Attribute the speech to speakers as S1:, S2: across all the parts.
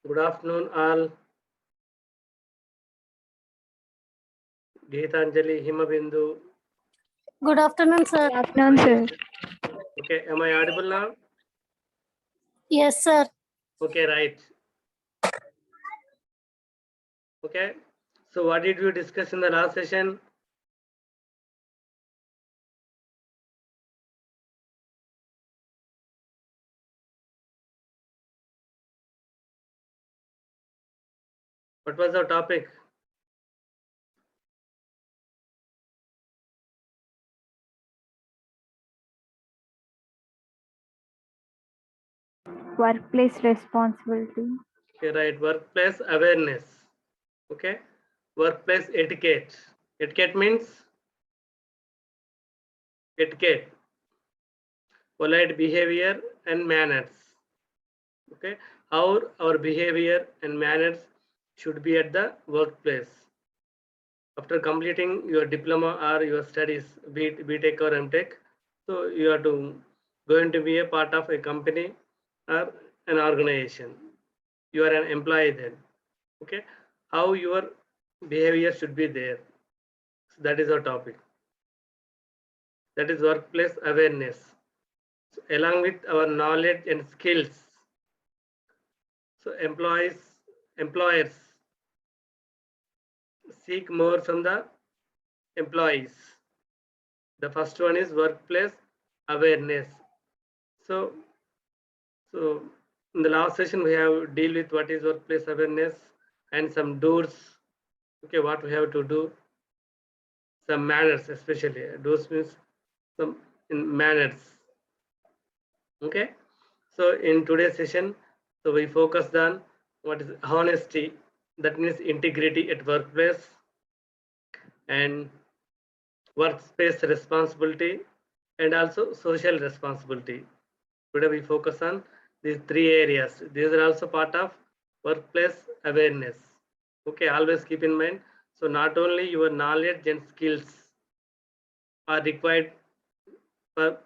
S1: Good afternoon, all. Geetanjali, Himabindu.
S2: Good afternoon, sir.
S3: Good afternoon, sir.
S1: Okay, am I audible now?
S2: Yes, sir.
S1: Okay, right. Okay, so what did we discuss in the last session? What was the topic?
S3: Workplace responsibility.
S1: Okay, right. Workplace awareness. Okay, workplace etiquette. Etiquette means etiquette, polite behavior and manners. Okay, how our behavior and manners should be at the workplace. After completing your diploma or your studies, be it BTech or MTech, so you are going to be a part of a company or an organization. You are an employee then. Okay, how your behavior should be there. So that is our topic. That is workplace awareness. So along with our knowledge and skills. So employers seek more from the employees. The first one is workplace awareness. So in the last session we have deal with what is workplace awareness and some do's. Okay, what we have to do, some manners, especially do's means some in manners. Okay, so in today's session, so we focused on what is honesty, that means integrity at workplace, and workspace responsibility, and also social responsibility. Today we focus on these three areas. These are also part of workplace awareness. Okay, always keep in mind. So not only your knowledge and skills are required for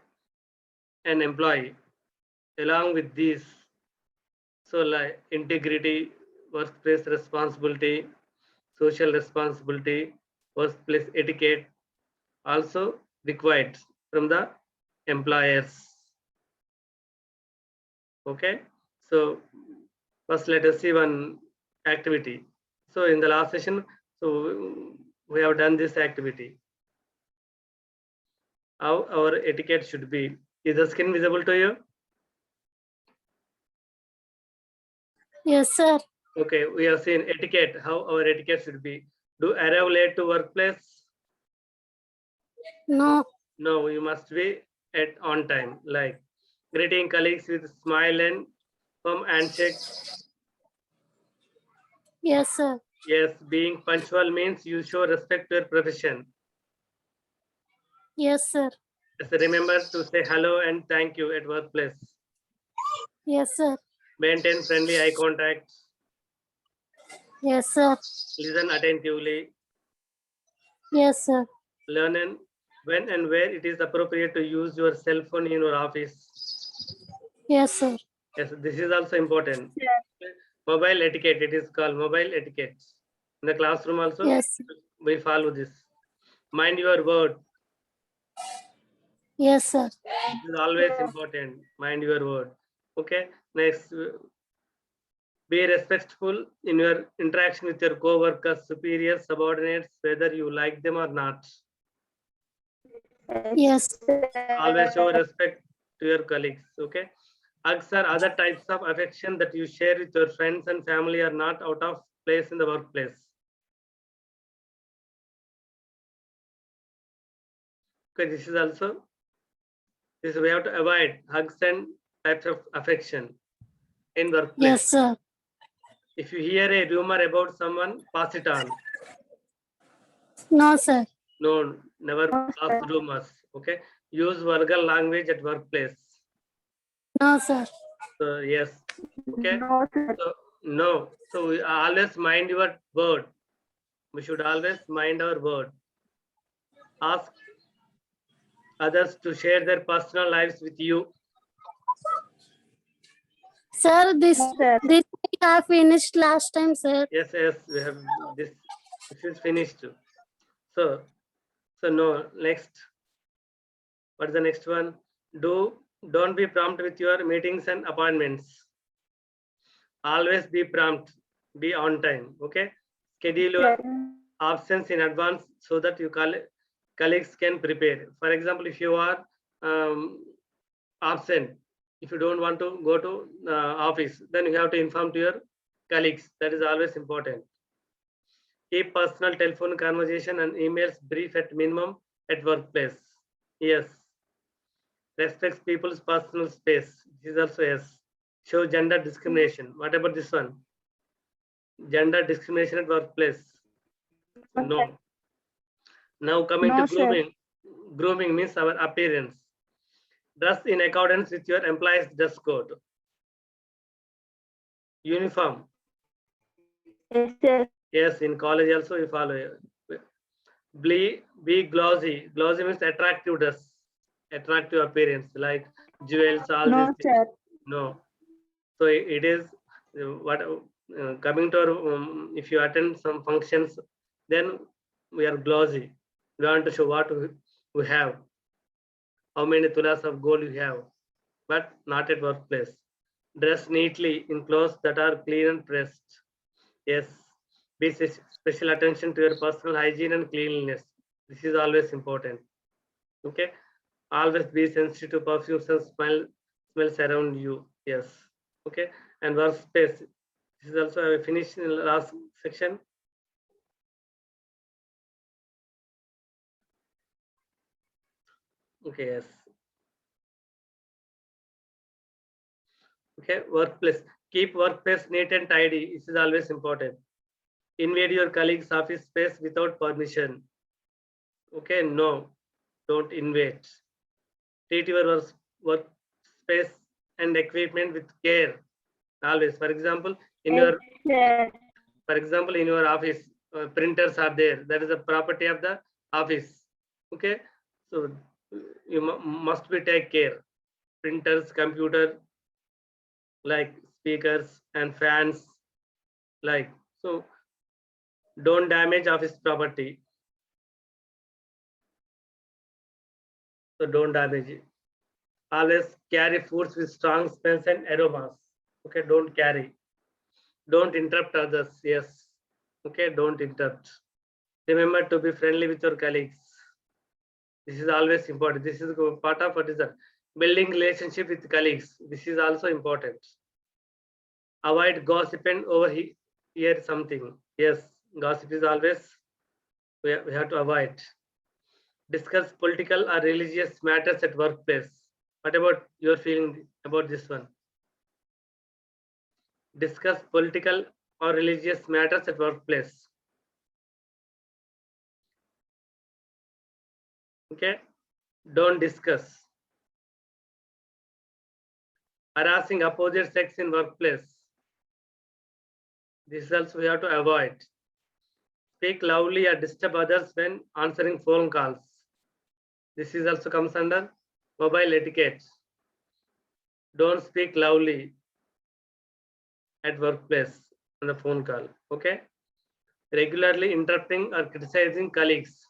S1: an employee, along with these, so like integrity, workplace responsibility, social responsibility, workplace etiquette also required from the employers. Okay, so first let us see one activity. So in the last session, so we have done this activity. How our etiquette should be. Is the skin visible to you?
S2: Yes, sir.
S1: Okay, we have seen etiquette, how our etiquette should be. Do arrive late to workplace?
S2: No.
S1: No, you must be at on time, like greeting colleagues with smile and firm handshake.
S2: Yes, sir.
S1: Yes, being punctual means you show respect to your profession.
S2: Yes, sir.
S1: Just remember to say hello and thank you at workplace.
S2: Yes, sir.
S1: Maintain friendly eye contact.
S2: Yes, sir.
S1: Listen attentively.
S2: Yes, sir.
S1: Learn and when and where it is appropriate to use your cell phone in your office.
S2: Yes, sir.
S1: Yes, this is also important. Mobile etiquette, it is called mobile etiquette. In the classroom also,
S2: Yes.
S1: we follow this. Mind your word.
S2: Yes, sir.
S1: This is always important. Mind your word. Okay. Next, be respectful in your interaction with your co-workers, superiors, subordinates, whether you like them or not.
S2: Yes.
S1: Always show respect to your colleagues. Okay. Hugs or other types of affection that you share with your friends and family are not out of place in the workplace. Okay, this is also, this we have to avoid hugs and types of affection in workplace.
S2: Yes, sir.
S1: If you hear a rumor about someone, pass it on.
S2: No, sir.
S1: No, never pass rumors. Okay, use vulgar language at workplace.
S2: No, sir.
S1: So yes, okay.
S3: No, sir.
S1: So no, so we always mind your word. We should always mind our word. Ask others to share their personal lives with you.
S2: Sir, this
S3: No, sir.
S2: this We have finished last time, sir.
S1: Yes, we have this. This is finished. So no, next. What is the next one? Don't be prompt with your meetings and appointments. Always be prompt, be on time. Okay. Schedule your absence in advance so that your colleagues can prepare. For example, if you are absent, if you don't want to go to office, then you have to inform to your colleagues. That is always important. Keep personal telephone conversation and emails brief at minimum at workplace. Yes. Respects people's personal space. This is also yes. Show gender discrimination. What about this one? Gender discrimination at workplace. No. Now coming
S3: No,
S1: to
S3: sir.
S1: grooming. Grooming means our appearance. Dress in accordance with your employee's dress code. Uniform.
S3: Yes, sir.
S1: Yes, in college also we follow. Be glossy. Glossy means attractive dress, attractive appearance, like jewels, all
S3: No,
S1: these things.
S3: sir.
S1: No. So it is what coming to our, if you attend some functions, then we are glossy. We want to show what we have, how many tulas of gold you have, but not at workplace. Dress neatly in clothes that are clean and pressed. Yes, be special attention to your personal hygiene and cleanliness. This is always important. Okay, always be sensitive to perfumes and smells around you. Yes. Okay, and workspace. This is also I finished in the last section. Okay, yes. Okay, workplace. Keep workplace neat and tidy. This is always important. Invade your colleague's office space without permission. Okay, no, don't invade. Treat your workspace and equipment with care. Always. For example, in your office, printers are there. That is a property of the office. Okay, so you must be take care. Printers, computer, like speakers and fans, like so. Don't damage office property. So don't damage it. Always carry foods with strong smells and aromas. Okay, don't carry. Don't interrupt others. Yes. Okay, don't interrupt. Remember to be friendly with your colleagues. This is always important. This is part of what is that? Building relationship with colleagues. This is also important. Avoid gossip and overhear something. Yes, gossip is always we have to avoid. Discuss political or religious matters at workplace. What about your feeling about this one? Discuss political or religious matters at workplace. Okay, don't discuss. Harassing opposite sex in workplace. This also we have to avoid. Speak loudly or disturb others when answering phone calls. This is also comes under mobile etiquette. Don't speak loudly at workplace on the phone call. Okay. Regularly interrupting or criticizing colleagues.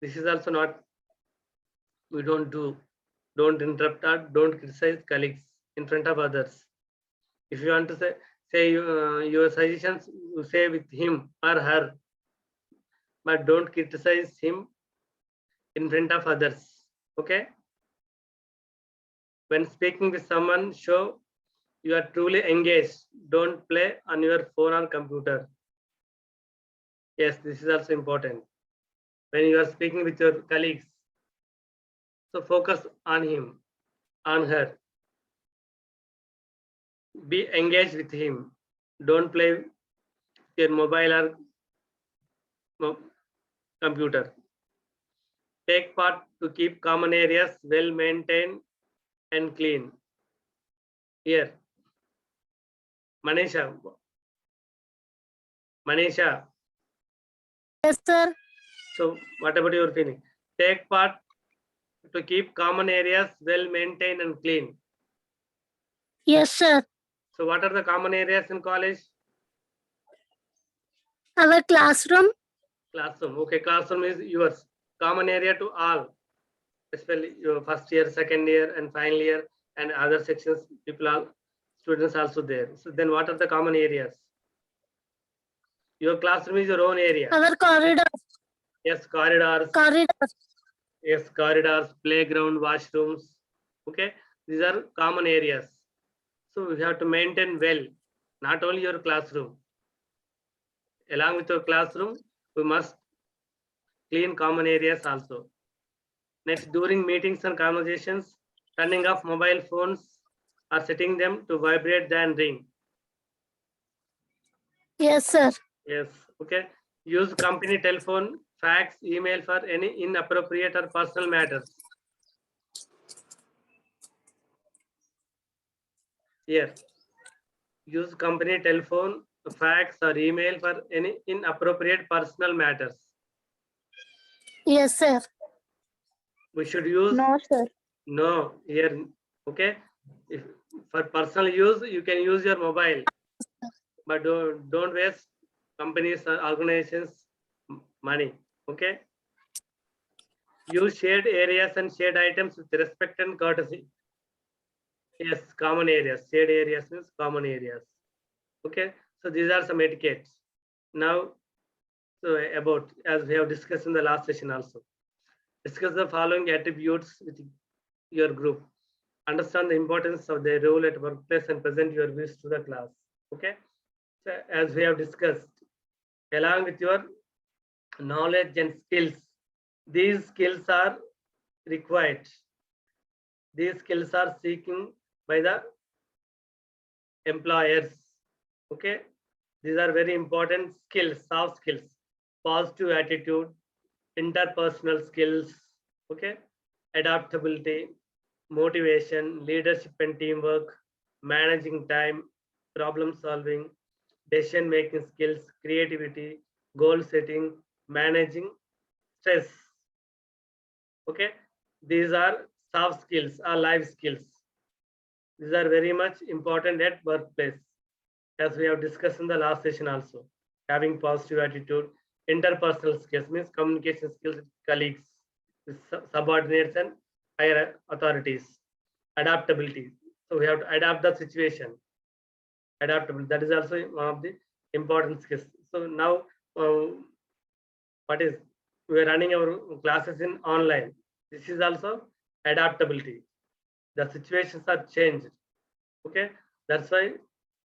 S1: This is also not, we don't do. Don't interrupt or don't criticize colleagues in front of others. If you want to say your suggestions, you say with him or her, but don't criticize him in front of others. Okay. When speaking with someone, show you are truly engaged. Don't play on your phone or computer. Yes, this is also important. When you are speaking with your colleagues, so focus on him, on her. Be engaged with him. Don't play your mobile or computer. Take part to keep common areas well maintained and clean. Here, Manisha.
S2: Yes, sir.
S1: So what about your feeling? Take part to keep common areas well maintained and clean.
S2: Yes, sir.
S1: So what are the common areas in college?
S2: Our classroom.
S1: Classroom. Okay, classroom is yours. Common area to all, especially your first year, second year, and final year, and other sections. People are students also there. So then, what are the common areas? Your classroom is your own area.
S2: Our corridor.
S1: Yes, corridors.
S2: Corridor.
S1: Yes, corridors, playground, washrooms. Okay, these are common areas. So we have to maintain well, not only your classroom. Along with your classroom, we must clean common areas also. Next, during meetings and conversations, turning off mobile phones or setting them to vibrate then ring.
S2: Yes, sir.
S1: Yes, okay. Use company telephone, fax, email for any inappropriate or personal matters. Here, use company telephone, fax, or email for any inappropriate personal matters.
S2: Yes, sir.
S1: We should use
S3: No, sir.
S1: no here. Okay, if for personal use, you can use your mobile, but don't waste companies or organizations money. Okay, use shared areas and shared items with respect and courtesy. Yes, common areas. Shared areas means common areas. Okay, so these are some etiquettes. Now, so about as we have discussed in the last session also, discuss the following attributes with your group. Understand the importance of their role at workplace and present your views to the class. Okay, so as we have discussed, along with your knowledge and skills, these skills are required. These skills are seeking by the employers. Okay, these are very important skills, soft skills, positive attitude, interpersonal skills. Okay, adaptability, motivation, leadership and teamwork, managing time, problem solving, decision making skills, creativity, goal setting, managing stress. Okay, these are soft skills or life skills. These are very much important at workplace, as we have discussed in the last session also. Having positive attitude, interpersonal skills means communication skills with colleagues, with subordinates and higher authorities. Adaptability. So we have to adapt the situation. Adaptable. That is also one of the important skills. So now, what is we are running our classes in online. This is also adaptability. The situations are changed. Okay, that's why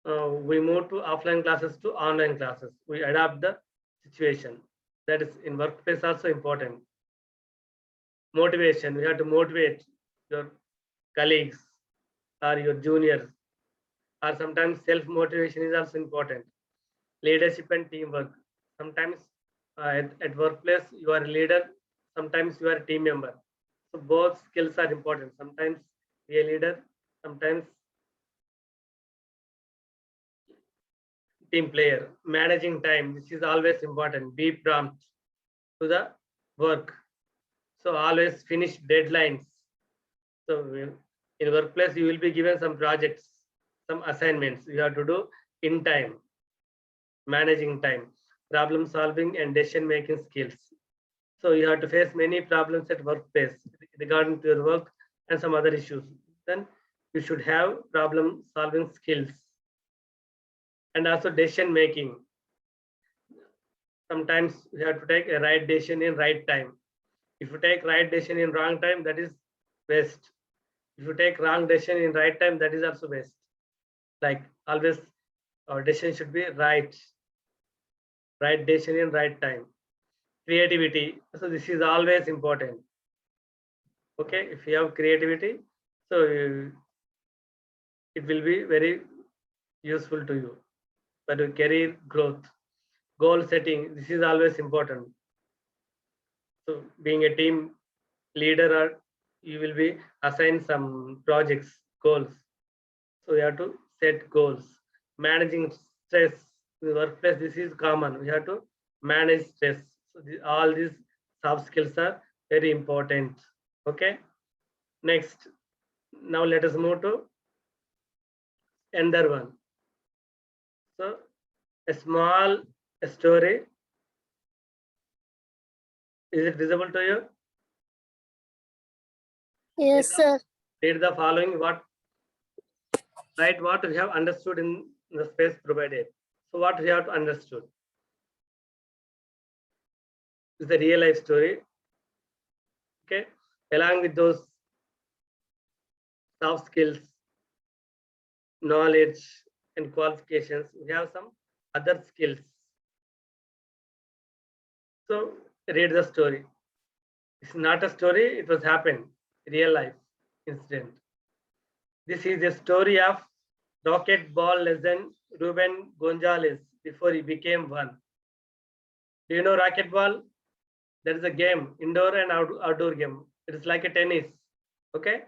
S1: we move to offline classes to online classes. We adapt the situation. That is in workplace also important. Motivation. We have to motivate your colleagues or your juniors, or sometimes self motivation is also important. Leadership and teamwork. Sometimes at workplace you are a leader, sometimes you are a team member. So both skills are important. Sometimes be a leader, sometimes team player. Managing time, this is always important. Be prompt to the work. So always finish deadlines. So in workplace, you will be given some projects, some assignments you have to do in time. Managing time, problem solving and decision making skills. So you have to face many problems at workplace regarding to your work and some other issues. Then you should have problem solving skills and also decision making. Sometimes you have to take a right decision in right time. If you take right decision in wrong time, that is waste. If you take wrong decision in right time, that is also waste. Like always, our decision should be right. Right decision in right time. Creativity. So this is always important. Okay, if you have creativity, so it will be very useful to you. But career growth, goal setting, this is always important. So being a team leader, or you will be assigned some projects, goals. So you have to set goals. Managing stress in the workplace, this is common. We have to manage stress. So all these soft skills are very important. Okay. Next, now let us move to ender one. So a small story. Is it visible to you?
S2: Yes, sir.
S1: Read the following. Write what we have understood in the space provided. So what we have understood is the real life story. Okay, along with those soft skills, knowledge, and qualifications, we have some other skills. So read the story. It's not a story, it was happened, real life incident. This is a story of rocket ball legend Ruben Gonzalez before he became one. Do you know racquetball? That is a game, indoor and outdoor game. It is like a tennis. Okay?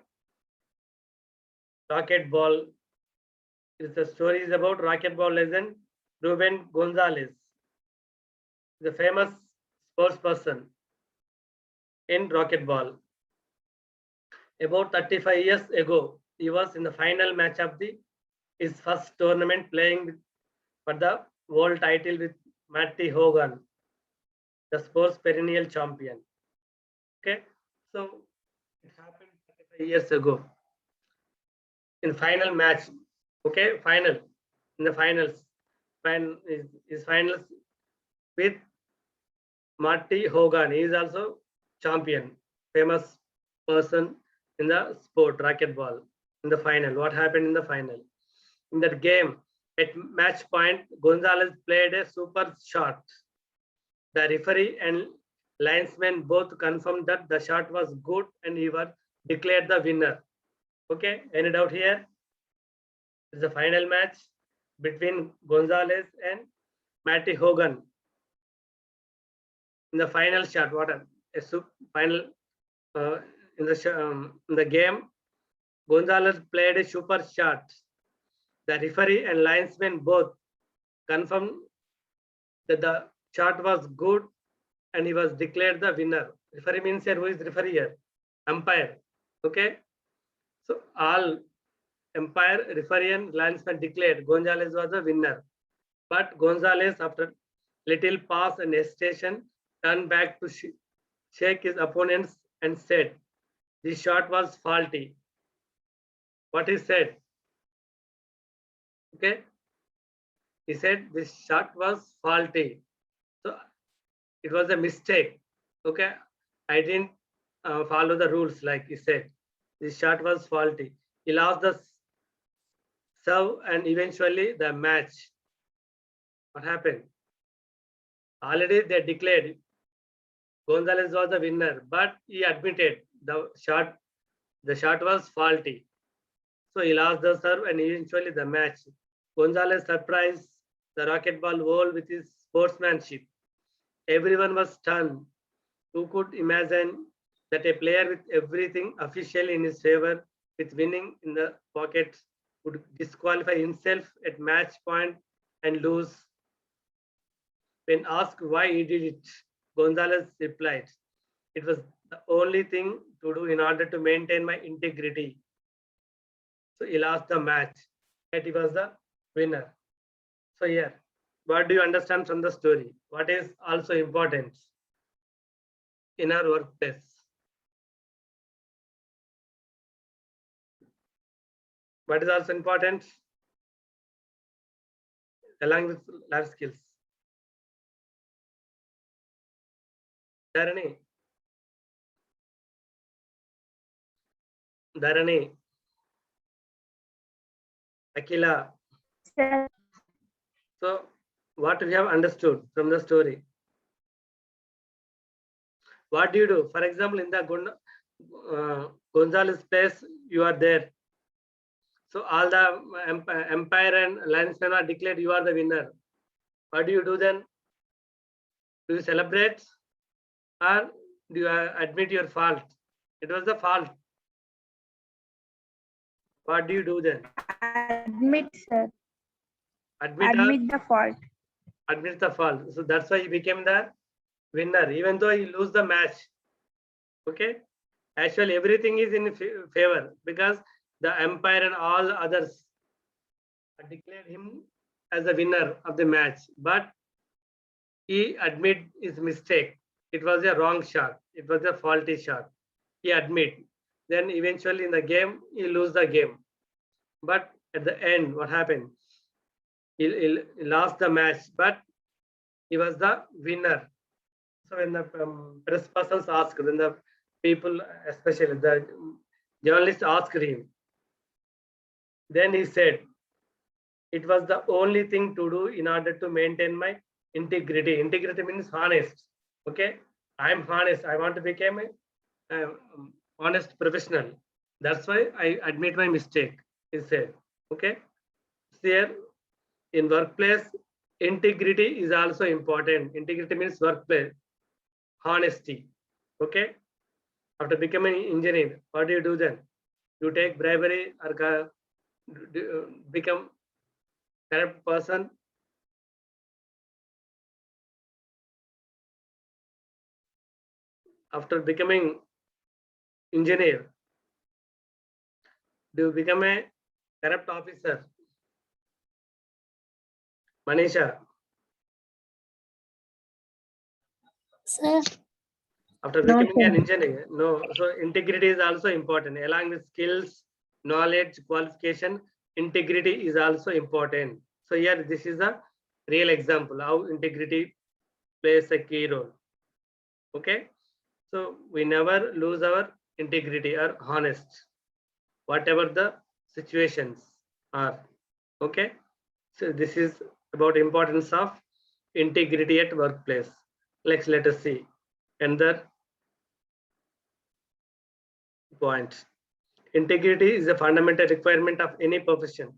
S1: Racquetball. The story is about racquetball legend Ruben Gonzalez, the famous sports person in racquetball. About 35 years ago, he was in the final match of his first tournament playing for the world title with Matty Hogan, the sports perennial champion. Okay, so it happened 35 years ago. In final match, okay, final, in the finals, his finals with Marty Hogan. He is also champion, famous person in the sport racquetball. In the final, what happened in the final? In that game, at match point, Gonzalez played a super shot. The referee and linesman both confirmed that the shot was good and he was declared the winner. Okay, any doubt here? It's the final match between Gonzalez and Matty Hogan. In the final shot, what a final in the game, Gonzalez played a super shot. The referee and linesman both confirmed that the shot was good and he was declared the winner. Referee means here, who is referee here? Umpire. Okay. So all umpire, referee and linesman declared Gonzalez was the winner. But Gonzalez, after little pause and hesitation, turned back to shake his opponents and said, "This shot was faulty." What he said? Okay. He said this shot was faulty. So it was a mistake. Okay. I didn't follow the rules like he said. This shot was faulty. He lost the serve and eventually the match. What happened? Already they declared Gonzalez was the winner, but he admitted the shot was faulty. So he lost the serve and eventually the match. Gonzalez surprised the racquetball world with his sportsmanship. Everyone was stunned. Who could imagine that a player with everything official in his favor, with winning in the pocket, would disqualify himself at match point and lose? When asked why he did it, Gonzalez replied, "It was the only thing to do in order to maintain my integrity." So he lost the match, yet he was the winner. So here, what do you understand from the story? What is also important in our workplace? What is also important along with life skills? Dharani. Akila.
S3: Sir.
S1: So what we have understood from the story? What do you do? For example, in the Gonzalez place, you are there. So all the umpire and linesmen are declared you are the winner. What do you do then? Do you celebrate or do you admit your fault? It was the fault. What do you do then?
S3: Admit, sir.
S1: Admit
S3: the fault.
S1: Admit the fault. So that's why he became the winner, even though he lose the match. Okay. Actually, everything is in favor because the umpire and all others declared him as the winner of the match, but he admit his mistake. It was a wrong shot. It was a faulty shot. He admit. Then eventually in the game, he lose the game. But at the end, what happened? He lost the match, but he was the winner. So when the press persons asked, when the people, especially the journalists asked him, then he said, it was the only thing to do in order to maintain my integrity. Integrity means honest. Okay, I'm honest. I want to become a honest professional. That's why I admit my mistake. He said. Okay, here in workplace, integrity is also important. Integrity means workplace honesty. Okay, after becoming an engineer, what do you do then? You take bribery or become corrupt person. After becoming engineer, do you become a corrupt officer? Manisha,
S2: Sir.
S1: after
S3: No,
S1: becoming an
S3: sir.
S1: engineer, no. So integrity is also important. Along with skills, knowledge, qualification, integrity is also important. So here, this is a real example how integrity plays a key role. Okay, so we never lose our integrity or honest, whatever the situations are. Okay, so this is about importance of integrity at workplace. Let us see another point. Integrity is a fundamental requirement of any profession.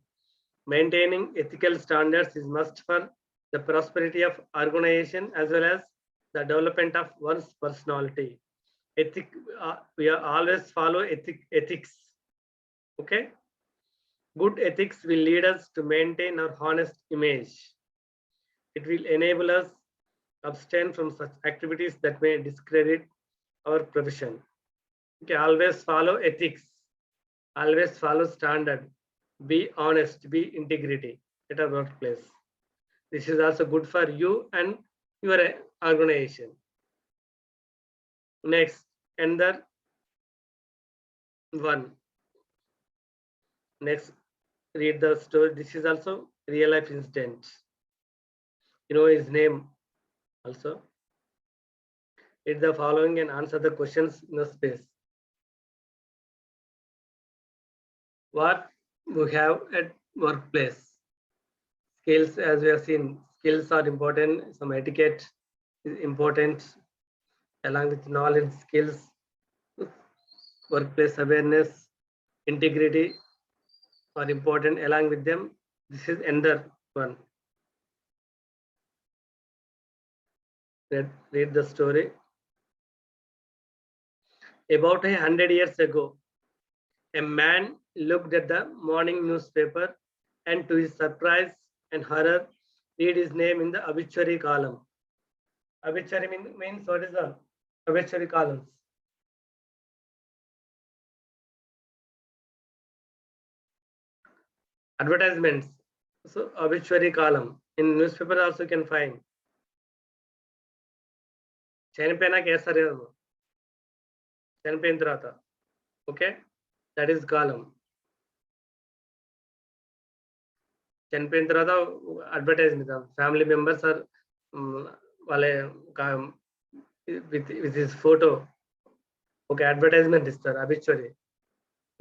S1: Maintaining ethical standards is must for the prosperity of organization as well as the development of one's personality. We are always follow ethics. Okay, good ethics will lead us to maintain our honest image. It will enable us abstain from such activities that may discredit our profession. Okay, always follow ethics. Always follow standard. Be honest. Be integrity at our workplace. This is also good for you and your organization. Next, another one. Next, read the story. This is also real life incident. You know his name also. Read the following and answer the questions in the space. What we have at workplace? Skills, as we have seen, skills are important. Some etiquette is important, along with knowledge, skills, workplace awareness, integrity are important. Along with them, this is another one. Read the story. About 100 years ago, a man looked at the morning newspaper and to his surprise and horror, read his name in the obituary column. Obituary means what is the obituary columns? Advertisements. So obituary column. In newspaper also you can find. చనిపోయినాక వేస్తారు కదా చనిపోయిన తర్వాత okay that is కాలం చనిపోయిన తర్వాత advertisement family members are వాళ్ళ with his photo ఒక advertisement ఇస్తారు అబిచురీ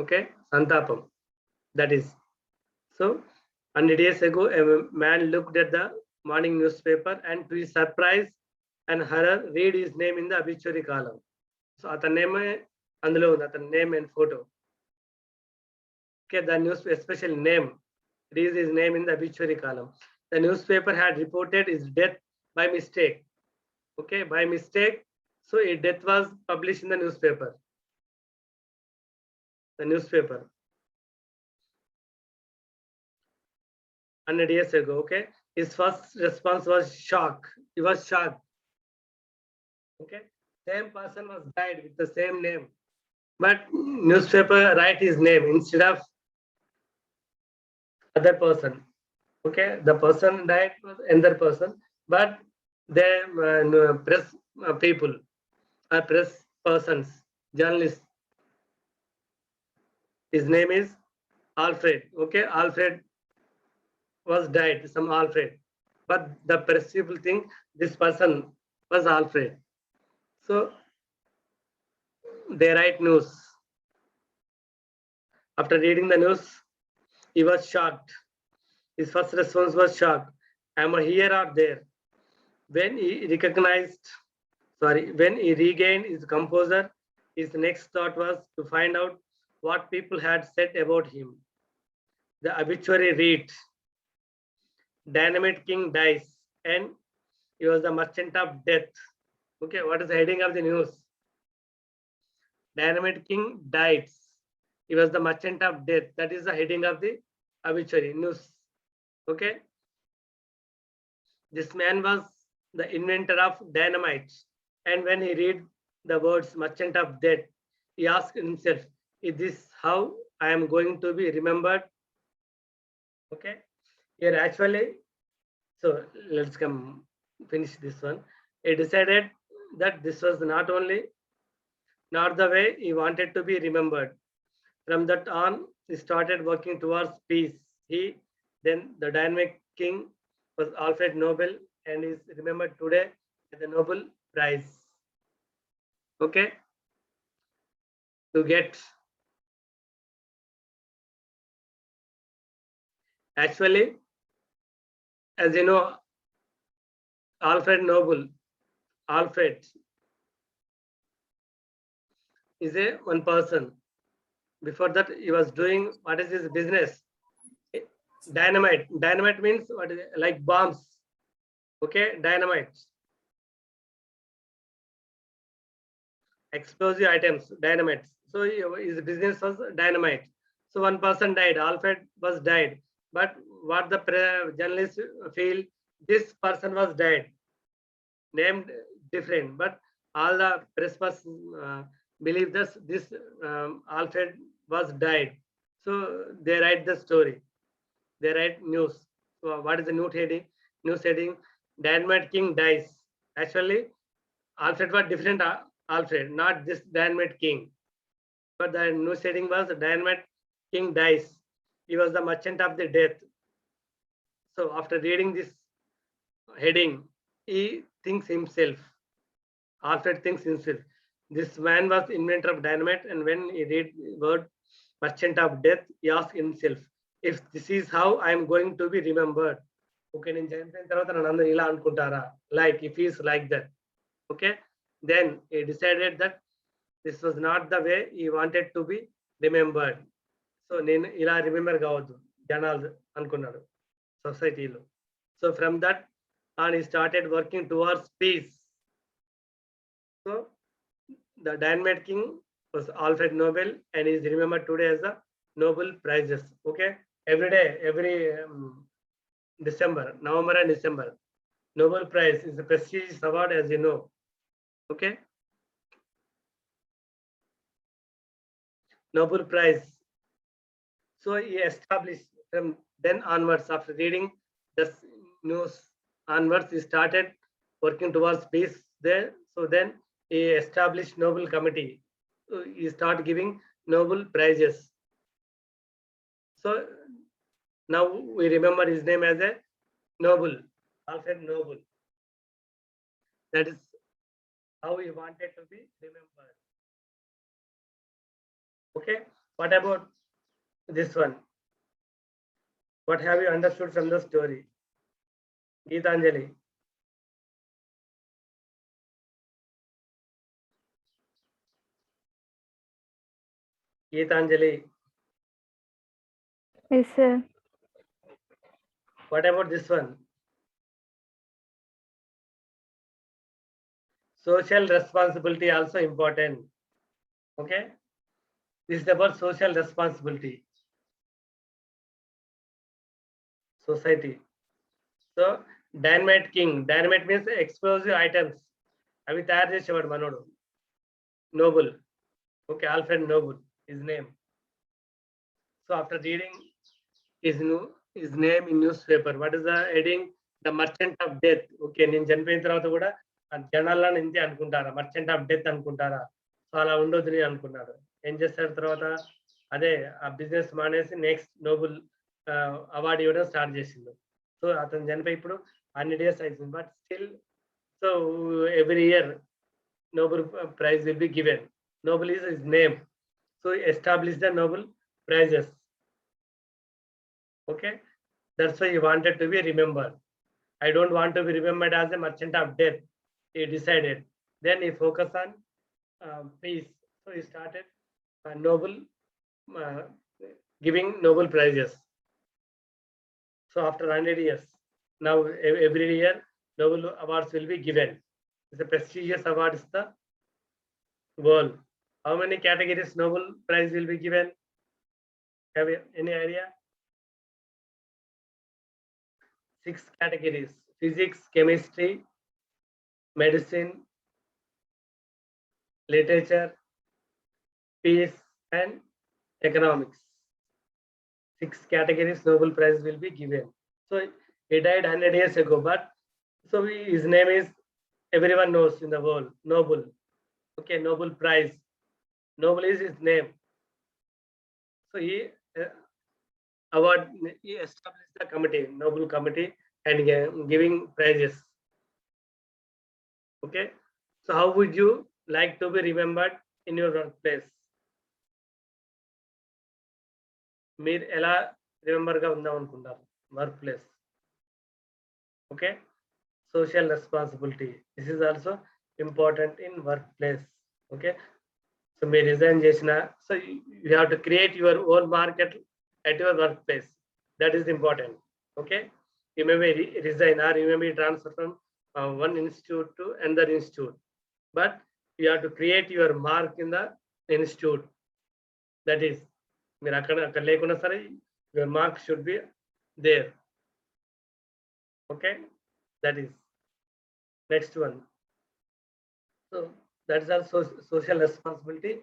S1: ఓకే సంతాపం that is so 100 years ago a man looked at the morning newspaper and to his surprise and horror read his name in the obituary column. So atani name andulo undi atani name and photo. Okay, the news especially name reads his name in the obituary column. The newspaper had reported his death by mistake. Okay, by mistake. So his death was published in the newspaper. The newspaper. 100 years ago. Okay, his first response was shock. He was shocked. Okay, same person was died with the same name, but newspaper write his name instead of other person. Okay, the person died was another person, but they press people or press persons, journalists. His name is Alfred. Okay, Alfred was died, some Alfred, but the press people think this person was Alfred. So they write news. After reading the news, he was shocked. His first response was shocked. Am I here or there? When he when he regained his composure, his next thought was to find out what people had said about him. The obituary read, Dynamite King dies, and he was the merchant of death. Okay, what is the heading of the news? Dynamite King dies. He was the merchant of death. That is the heading of the obituary news. Okay. This man was the inventor of dynamite. And when he read the words merchant of death, he asked himself, is this how I am going to be remembered? Okay. Here actually, so let's come finish this one. He decided that this was not the way he wanted to be remembered. From that on, he started working towards peace. Then the dynamic king was Alfred Nobel and is remembered today with the Nobel Prize. Okay, to get actually, as you know, Alfred is a one person. Before that, he was doing what is his business? Dynamite. Dynamite means what is it? Like bombs. Okay, dynamite. Explosive items, dynamite. So his business was dynamite. So one person died. Alfred was died. But what the journalists feel, this person was died, named different. But all the press believe this Alfred was died. So they write the story. They write news. So what is the news heading? News heading: Dynamite King dies. Actually, Alfred was different. Alfred, not this Dynamite King. But the news heading was Dynamite King dies. He was the merchant of the death. So after reading this heading, he thinks himself. Alfred thinks himself. This man was inventor of dynamite, and when he read the word merchant of death, he asked himself, if this is how I am going to be remembered. Okay, నేను చనిపోయిన తర్వాత నన్ను అందరూ ఇలా అనుకుంటారా? Like if he is like that. Okay, then he decided that this was not the way he wanted to be remembered. So నేను ఇలా remember కావద్దు జనాలు అనుకున్నాడు సొసైటీలో. So from that on, he started working towards peace. So the Dynamite King was Alfred Nobel and is remembered today as the Nobel Prizes. Okay, every day, every December, November and December, Nobel Prize is a prestigious award, as you know. Okay, Nobel Prize. So he established from then onwards, after reading the news onwards, he started working towards peace there. So then he established Nobel Committee. So he started giving Nobel Prizes. So now we remember his name as a Nobel, Alfred Nobel. That is how he wanted to be remembered. Okay, what about this one? What have you understood from the story? Geetanjali. Geetanjali.
S3: Yes, sir.
S1: What about this one? Social responsibility also important. Okay, this is about social responsibility. Society. So dynamite king. Dynamite means explosive items. అవి తయారు చేసేవాడు మనోడు. Noble. Okay, Alfred Noble, his name. So after reading his his name in newspaper. What is the heading? The merchant of death. Okay, నేను చనిపోయిన తర్వాత కూడా జనాలను ఇంతే అనుకుంటారా, మర్చెంట్ ఆఫ్ డెత్ అనుకుంటారా? సో అలా ఉండొద్దు అనుకున్నాడు. ఏం చేస్తాడు తర్వాత? అదే ఆ బిజినెస్ మానేసి నెక్స్ట్ నోబెల్ అవార్డు ఇవ్వడం స్టార్ట్ చేసిండు. సో అతను చనిపోయి ఇప్పుడు 100 years అవుతుంది. But still, so every year Nobel Prize will be given. Nobel is his name. So establish the Nobel Prizes. Okay, that's why he wanted to be remembered. I don't want to be remembered as a merchant of death, he decided. Then he focused on peace. So he started Nobel giving Nobel Prizes. So after 100 years, now every year Nobel awards will be given. It's a prestigious award in the world. How many categories Nobel Prize will be given? Have you any idea? 6 categories: physics, chemistry, medicine, literature, peace, and economics. 6 categories Nobel Prize will be given. So he died 100 years ago, but so his name is, everyone knows in the world, Nobel. Okay, Nobel Prize. Nobel is his name. So he established the committee, Nobel committee, and giving prizes. Okay, so how would you like to be remembered in your workplace? మీరు ఎలా remember గా ఉందాం అనుకుంటారు work place? Okay, social responsibility, this is also important in work place. Okay, so మీరు resign చేసిన, so you have to create your own market at your workplace. That is important. Okay, you may be resign or you may be transfer from one institute to another institute, but you have to create your mark in the institute. That is, మీరు అక్కడ లేకున్నా సరే your mark should be there. Okay, that is next one. So that is also social responsibility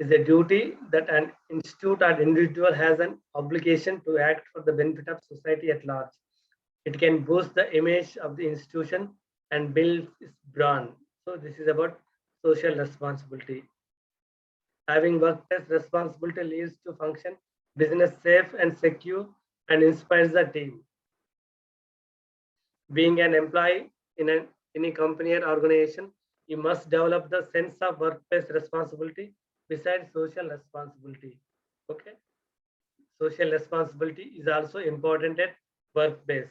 S1: is a duty that an institute or individual has an obligation to act for the benefit of society at large. It can boost the image of the institution and build its brand. So this is about social responsibility. Having workplace responsibility leads to function business safe and secure and inspires the team. Being an employee in any company or organization, you must develop the sense of workplace responsibility besides social responsibility. Okay, social responsibility is also important at workplace.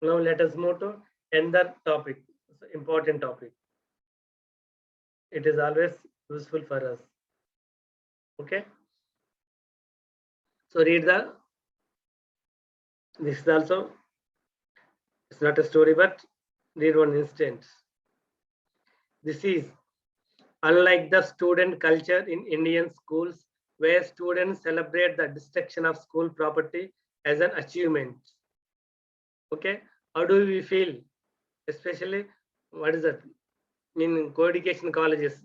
S1: Now let us move to another topic. It's an important topic. It is always useful for us. Okay, so read the, this is also, it's not a story, but read one instance. This is unlike the student culture in Indian schools, where students celebrate the destruction of school property as an achievement. Okay, how do we feel? Especially, what is that? In co-education colleges,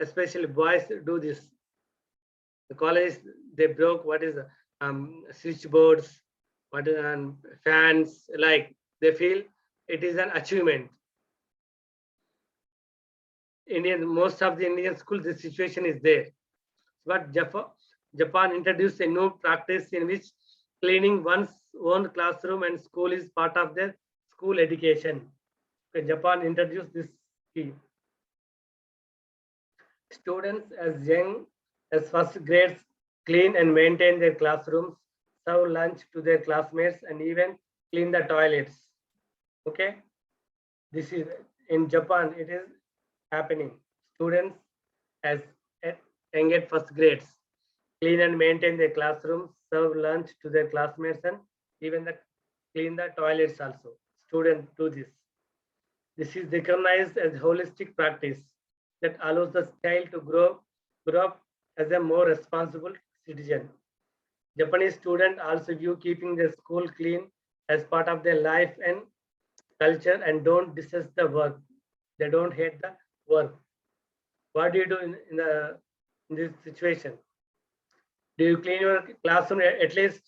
S1: especially boys do this. The colleges, they broke, what is the switchboards, what is, and fans, like they feel it is an achievement. Most of the Indian schools, this situation is there. But Japan introduced a new practice in which cleaning one's own classroom and school is part of their school education. Okay, Japan introduced this scheme. Students as young as first grades clean and maintain their classrooms, serve lunch to their classmates, and even clean the toilets. Okay, this is in Japan, it is happening. Students as young at first grades clean and maintain their classrooms, serve lunch to their classmates, and even clean the toilets also. Students do this. This is recognized as holistic practice that allows the child to grow up as a more responsible citizen. Japanese students also view keeping their school clean as part of their life and culture and don't discuss the work. They don't hate the work. What do you do in this situation? Do you clean your classroom at least?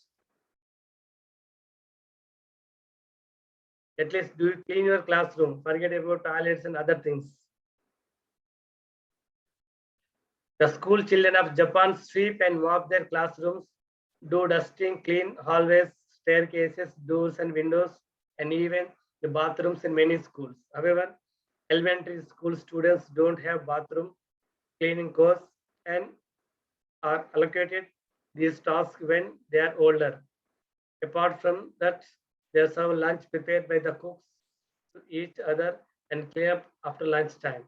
S1: At least do you clean your classroom? Forget about toilets and other things. The school children of Japan sweep and mop their classrooms, do dusting, clean hallways, staircases, doors and windows, and even the bathrooms in many schools. However, elementary school students don't have bathroom cleaning course and are allocated these tasks when they are older. Apart from that, they serve lunch prepared by the cooks to each other and clean up after lunchtime.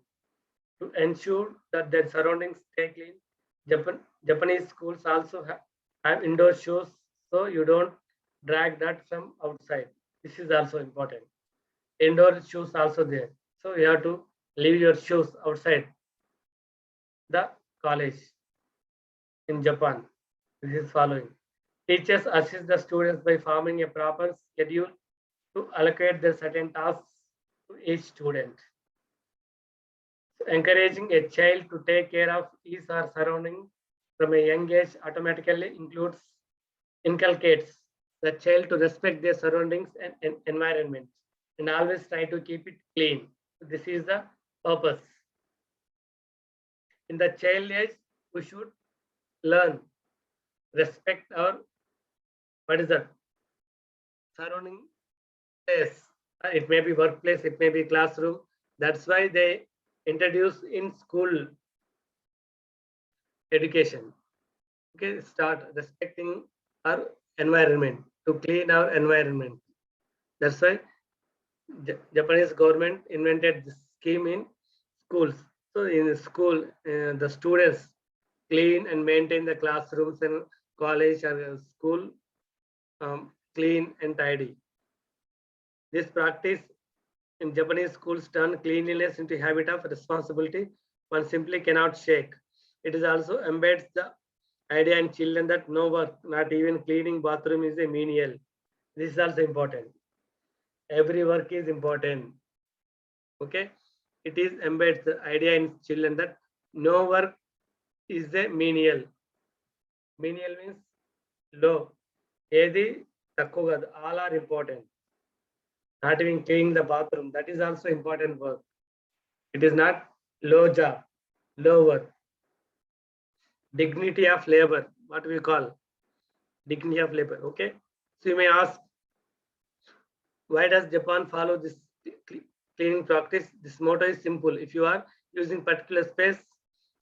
S1: To ensure that their surroundings stay clean, Japanese schools also have indoor shoes so you don't drag that from outside. This is also important. Indoor shoes also there. So you have to leave your shoes outside the college in Japan. This is following. Teachers assist the students by forming a proper schedule to allocate their certain tasks to each student. Encouraging a child to take care of his or surrounding from a young age automatically inculcates the child to respect their surroundings and environment and always try to keep it clean. This is the purpose. In the child age, we should learn, respect our, what is that? Surrounding place. It may be workplace, it may be classroom. That's why they introduce in school education. Okay, start respecting our environment, to clean our environment. That's why Japanese government invented this scheme in schools. So in school, the students clean and maintain the classrooms and college or school clean and tidy. This practice in Japanese schools turn cleanliness into a habit of responsibility one simply cannot shake. It is also embeds the idea in children that no work, not even cleaning bathroom, is a menial. This is also important. Every work is important. Okay, it is embeds the idea in children that no work is a menial. Menial means low. Edi takkuva kaadu. All are important. Not even cleaning the bathroom, that is also important work. It is not low job, low work. Dignity of labor, what we call dignity of labor. Okay, so you may ask, why does Japan follow this cleaning practice? This motto is simple. If you are using particular space,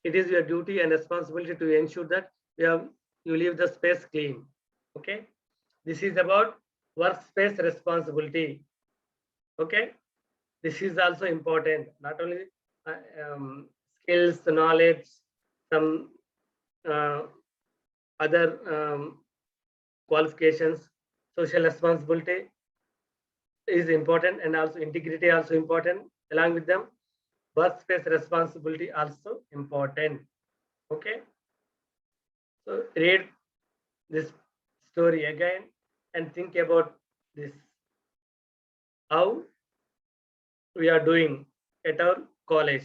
S1: it is your duty and responsibility to ensure that you leave the space clean. Okay, this is about workspace responsibility. Okay, this is also important. Not only skills, knowledge, some other qualifications, social responsibility is important, and also integrity also important. Along with them, workspace responsibility also important. Okay, so read this story again and think about this, how we are doing at our college.